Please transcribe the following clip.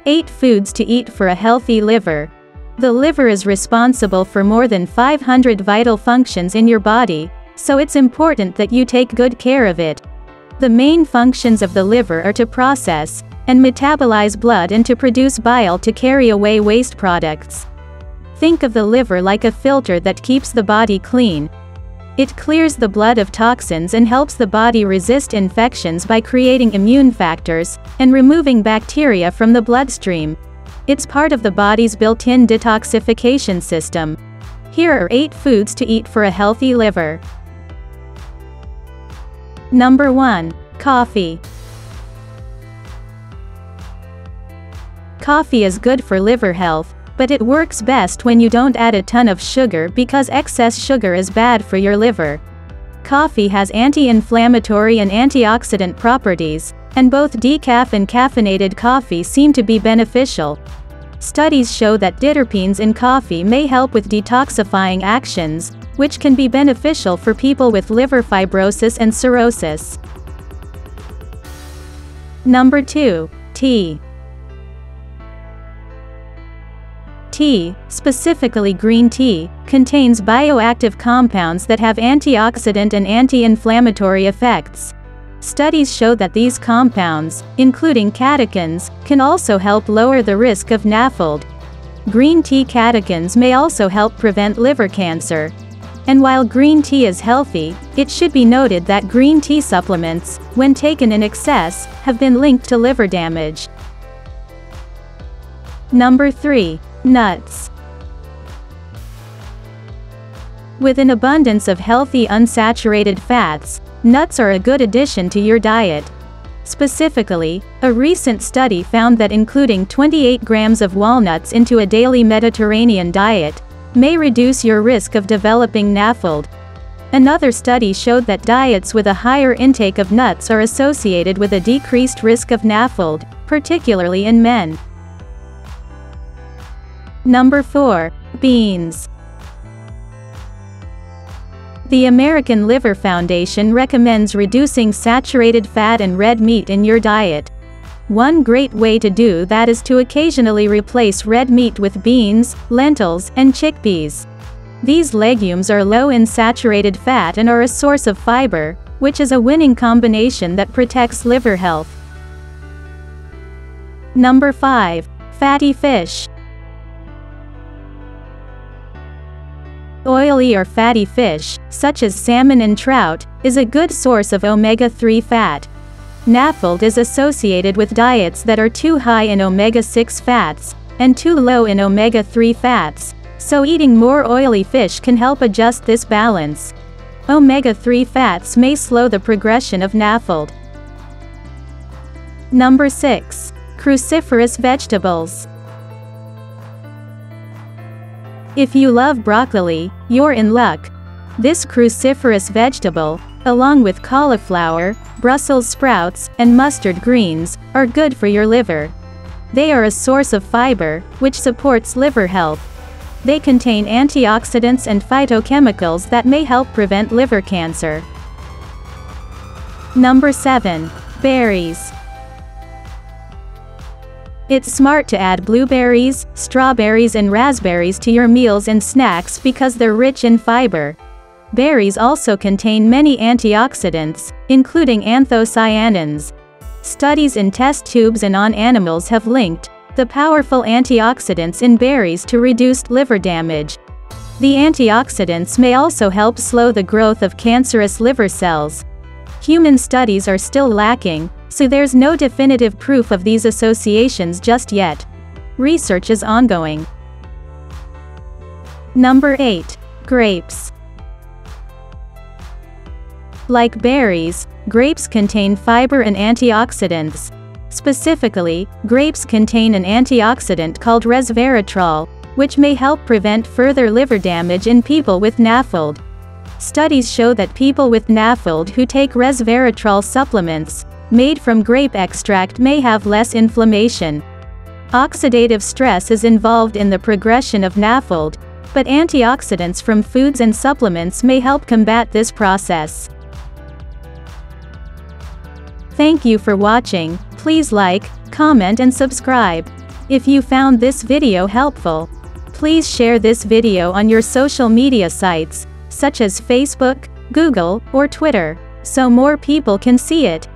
8 foods to eat for a healthy liver. The liver is responsible for more than 500 vital functions in your body, so it's important that you take good care of it. The main functions of the liver are to process and metabolize blood and to produce bile to carry away waste products. Think of the liver like a filter that keeps the body clean. It clears the blood of toxins and helps the body resist infections by creating immune factors and removing bacteria from the bloodstream. It's part of the body's built-in detoxification system. Here are 8 foods to eat for a healthy liver. Number 1. Coffee. Coffee is good for liver health, but it works best when you don't add a ton of sugar because excess sugar is bad for your liver. Coffee has anti-inflammatory and antioxidant properties, and both decaf and caffeinated coffee seem to be beneficial. Studies show that diterpenes in coffee may help with detoxifying actions, which can be beneficial for people with liver fibrosis and cirrhosis. Number 2. Tea. Tea, specifically green tea, contains bioactive compounds that have antioxidant and anti-inflammatory effects. Studies show that these compounds, including catechins, can also help lower the risk of NAFLD. Green tea catechins may also help prevent liver cancer. And while green tea is healthy, it should be noted that green tea supplements, when taken in excess, have been linked to liver damage. Number 3. Nuts. With an abundance of healthy unsaturated fats, nuts are a good addition to your diet. Specifically, a recent study found that including 28 grams of walnuts into a daily Mediterranean diet may reduce your risk of developing NAFLD. Another study showed that diets with a higher intake of nuts are associated with a decreased risk of NAFLD, particularly in men. Number 4. Beans. The American Liver Foundation recommends reducing saturated fat and red meat in your diet. One great way to do that is to occasionally replace red meat with beans, lentils, and chickpeas. These legumes are low in saturated fat and are a source of fiber, which is a winning combination that protects liver health. Number 5. Fatty fish. Oily or fatty fish, such as salmon and trout, is a good source of omega-3 fat. NAFLD is associated with diets that are too high in omega-6 fats, and too low in omega-3 fats, so eating more oily fish can help adjust this balance. Omega-3 fats may slow the progression of NAFLD. Number 6. Cruciferous vegetables. If you love broccoli, you're in luck. This cruciferous vegetable, along with cauliflower, Brussels sprouts, and mustard greens, are good for your liver. They are a source of fiber, which supports liver health. They contain antioxidants and phytochemicals that may help prevent liver cancer. Number 7. Berries. It's smart to add blueberries, strawberries and raspberries to your meals and snacks because they're rich in fiber. Berries also contain many antioxidants, including anthocyanins. Studies in test tubes and on animals have linked the powerful antioxidants in berries to reduced liver damage. The antioxidants may also help slow the growth of cancerous liver cells. Human studies are still lacking, so there's no definitive proof of these associations just yet. Research is ongoing. Number 8. Grapes. Like berries, grapes contain fiber and antioxidants. Specifically, grapes contain an antioxidant called resveratrol, which may help prevent further liver damage in people with NAFLD. Studies show that people with NAFLD who take resveratrol supplements, made from grape extract, may have less inflammation. Oxidative stress is involved in the progression of NAFLD, but antioxidants from foods and supplements may help combat this process. Thank you for watching. Please like, comment and subscribe. If you found this video helpful, please share this video on your social media sites, such as Facebook, Google, or Twitter, so more people can see it.